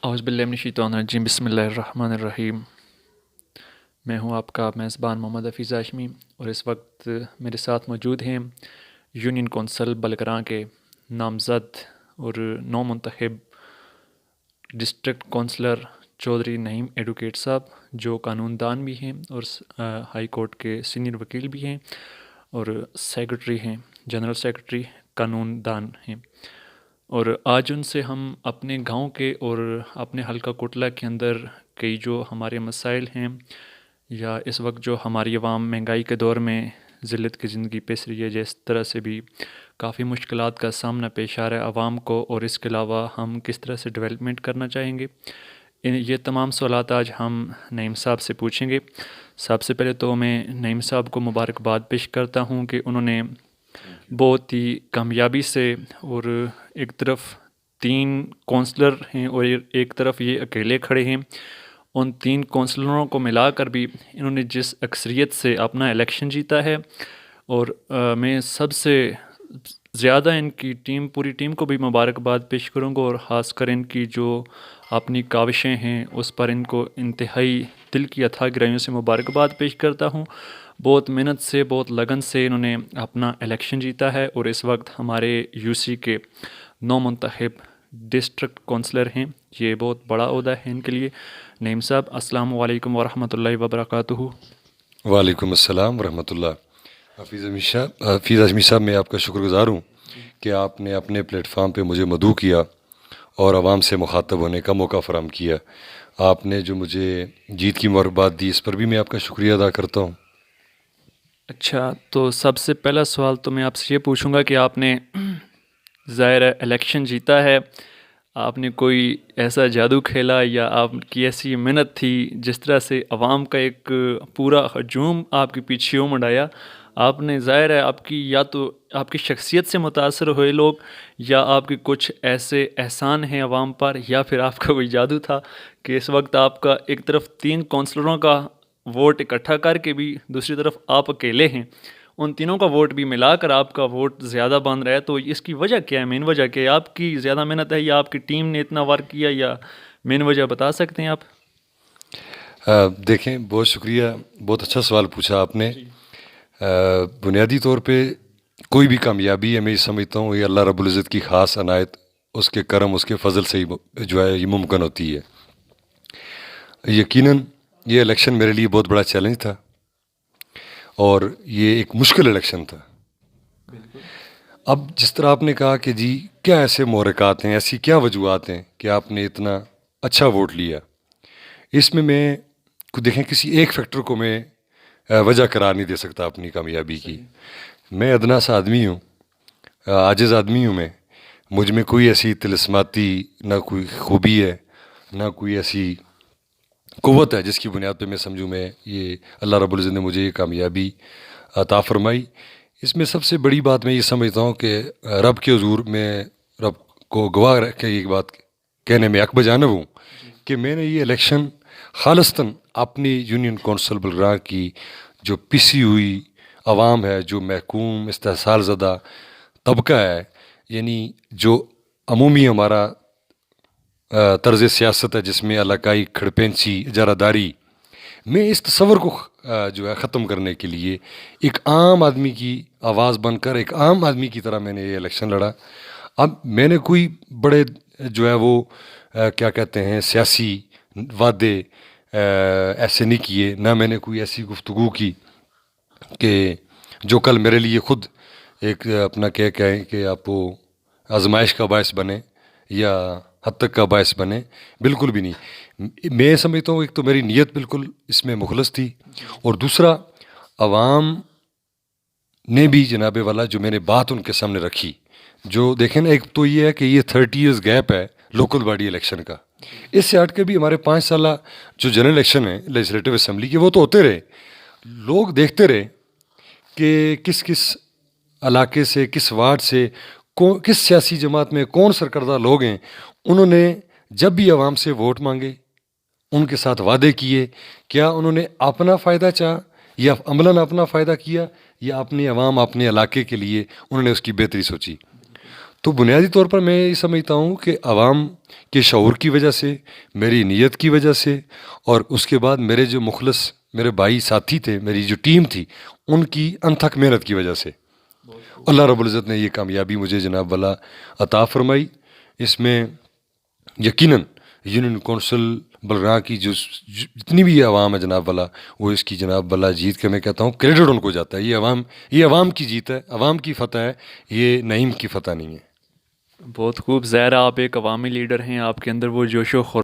اعوذ باللہ من الشیطان الرجیم، بسم اللہ الرحمن الرحیم۔ میں ہوں آپ کا میزبان محمد حفیظ ہاشمی، اور اس وقت میرے ساتھ موجود ہیں یونین کونسل بلگراں کے نامزد اور نو منتخب ڈسٹرکٹ کونسلر چودھری نعیم ایڈوکیٹ صاحب، جو قانون دان بھی ہیں اور ہائی کورٹ کے سینئر وکیل بھی ہیں اور سیکرٹری ہیں، جنرل سیکرٹری قانون دان ہیں۔ اور آج ان سے ہم اپنے گاؤں کے اور اپنے حلقہ کوٹلہ کے اندر کئی جو ہمارے مسائل ہیں، یا اس وقت جو ہماری عوام مہنگائی کے دور میں ذلت کی زندگی پیش رہی ہے، جس طرح سے بھی کافی مشکلات کا سامنا پیش آ رہا ہے عوام کو، اور اس کے علاوہ ہم کس طرح سے ڈیولپمنٹ کرنا چاہیں گے، یہ تمام سوالات آج ہم نعیم صاحب سے پوچھیں گے۔ سب سے پہلے تو میں نعیم صاحب کو مبارکباد پیش کرتا ہوں کہ انہوں نے بہت ہی کامیابی سے، اور ایک طرف 3 کونسلر ہیں اور ایک طرف یہ اکیلے کھڑے ہیں، ان 3 کونسلروں کو ملا کر بھی انہوں نے جس اکثریت سے اپنا الیکشن جیتا ہے، اور میں سب سے زیادہ ان کی پوری ٹیم کو بھی مبارکباد پیش کروں گا، اور خاص کر ان کی جو اپنی کاوشیں ہیں اس پر ان کو انتہائی دل کی اتھاہ گہرائیوں سے مبارکباد پیش کرتا ہوں۔ بہت محنت سے، بہت لگن سے انہوں نے اپنا الیکشن جیتا ہے، اور اس وقت ہمارے یو سی کے 9 منتخب ڈسٹرکٹ کونسلر ہیں۔ یہ بہت بڑا عہدہ ہے ان کے لیے۔ نعیم صاحب، السلام علیکم ورحمۃ اللہ وبرکاتہ۔ وعلیکم السلام ورحمۃ اللہ۔ حفیظ ہاشمی صاحب، میں آپ کا شکر گزار ہوں کہ آپ نے اپنے پلیٹ فارم پہ مجھے مدعو کیا اور عوام سے مخاطب ہونے کا موقع فراہم کیا۔ آپ نے جو مجھے جیت کی مبارکباد دی، اس پر بھی میں آپ کا شکریہ ادا کرتا ہوں۔ اچھا، تو سب سے پہلا سوال تو میں آپ سے یہ پوچھوں گا کہ آپ نے ظاہر ہے الیکشن جیتا ہے، آپ نے کوئی ایسا جادو کھیلا یا آپ کی ایسی محنت تھی جس طرح سے عوام کا ایک پورا ہجوم آپ کے پیچھے امڑ آیا؟ آپ نے ظاہر ہے آپ کی یا تو آپ کی شخصیت سے متاثر ہوئے لوگ، یا آپ کے کچھ ایسے احسان ہیں عوام پر، یا پھر آپ کا کوئی جادو تھا کہ اس وقت آپ کا ایک طرف 3 کونسلروں کا ووٹ اکٹھا کر کے بھی دوسری طرف آپ اکیلے ہیں، ان تینوں کا ووٹ بھی ملا کر آپ کا ووٹ زیادہ بن رہا ہے۔ تو اس کی وجہ کیا ہے؟ مین وجہ کیا ہے؟ آپ کی زیادہ محنت ہے یا آپ کی ٹیم نے اتنا ورک کیا، یا مین وجہ بتا سکتے ہیں آپ؟ دیکھیں، بہت شکریہ، بہت اچھا سوال پوچھا آپ نے۔ بنیادی طور پہ کوئی بھی کامیابی ہے، میں یہ سمجھتا ہوں یہ اللہ رب العزت کی خاص عنایت، اس کے کرم، اس کے فضل سے ہی جو ہے یہ ممکن ہوتی ہے۔ یقیناً یہ الیکشن میرے لیے بہت بڑا چیلنج تھا، اور یہ ایک مشکل الیکشن تھا۔ اب جس طرح آپ نے کہا کہ جی کیا ایسے محرکات ہیں، ایسی کیا وجوہات ہیں کہ آپ نے اتنا اچھا ووٹ لیا، اس میں دیکھیں کسی ایک فیکٹر کو میں وجہ قرار نہیں دے سکتا اپنی کامیابی کی۔ میں ادنا سا آدمی ہوں، عاجز آدمی ہوں، مجھ میں کوئی ایسی طلسماتی نہ کوئی خوبی ہے، نہ کوئی ایسی قوت ہے جس کی بنیاد پہ میں سمجھوں میں یہ اللہ رب العزت نے مجھے یہ کامیابی عطا فرمائی۔ اس میں سب سے بڑی بات میں یہ سمجھتا ہوں کہ رب کے حضور میں رب کو گواہ رکھ کے یہ بات کہنے میں حق بجانب ہوں کہ میں نے یہ الیکشن خالصتاً اپنی یونین کونسل بلگراں کی جو پسی ہوئی عوام ہے، جو محکوم استحصال زدہ طبقہ ہے، یعنی جو عمومی ہمارا طرز سیاست ہے جس میں علاقائی کھڑپینچی، اجارہ داری، میں اس تصور کو جو ہے ختم کرنے کے لیے ایک عام آدمی کی آواز بن کر ایک عام آدمی کی طرح میں نے یہ الیکشن لڑا۔ اب میں نے کوئی بڑے جو ہے وہ کیا کہتے ہیں سیاسی وعدے ایسے نہیں کیے، نہ میں نے کوئی ایسی گفتگو کی کہ جو کل میرے لیے خود ایک اپنا کہیں کہ آپ وہ آزمائش کا باعث بنے یا حد تک کا باعث بنے، بالکل بھی نہیں۔ میں سمجھتا ہوں ایک تو میری نیت بالکل اس میں مخلص تھی، اور دوسرا عوام نے بھی جناب والا جو میں نے بات ان کے سامنے رکھی، جو دیکھیں نا، ایک تو یہ ہے کہ یہ 30 ایئرز گیپ ہے لوکل باڈی الیکشن کا، اس سے ہٹ کے بھی ہمارے 5 سالہ جو جنرل الیکشن ہیں لیجسلیٹو اسمبلی کے، وہ تو ہوتے رہے، لوگ دیکھتے رہے کہ کس کس علاقے سے، کس وارڈ سے، کس سیاسی جماعت میں کون سرکردہ لوگ ہیں، انہوں نے جب بھی عوام سے ووٹ مانگے، ان کے ساتھ وعدے کیے، کیا انہوں نے اپنا فائدہ چاہا یا عملاً اپنا فائدہ کیا، یا اپنے عوام، اپنے علاقے کے لیے انہوں نے اس کی بہتری سوچی۔ تو بنیادی طور پر میں یہ سمجھتا ہوں کہ عوام کے شعور کی وجہ سے، میری نیت کی وجہ سے، اور اس کے بعد میرے جو مخلص میرے بھائی ساتھی تھے، میری جو ٹیم تھی، ان کی انتھک محنت کی وجہ سے اللہ رب العزت نے یہ کامیابی مجھے جناب والا عطا فرمائی۔ اس میں یقیناً یونین کونسل بلگراں کی جو جتنی بھی عوام ہے جناب والا، وہ اس کی جناب والا جیت کے میں کہتا ہوں کریڈٹ ان کو جاتا ہے۔ یہ عوام کی جیت ہے، عوام کی فتح ہے، یہ نعیم کی فتح نہیں ہے۔ بہت خوب، ظاہر آپ ایک عوامی لیڈر ہیں، آپ کے اندر وہ جوش و خروش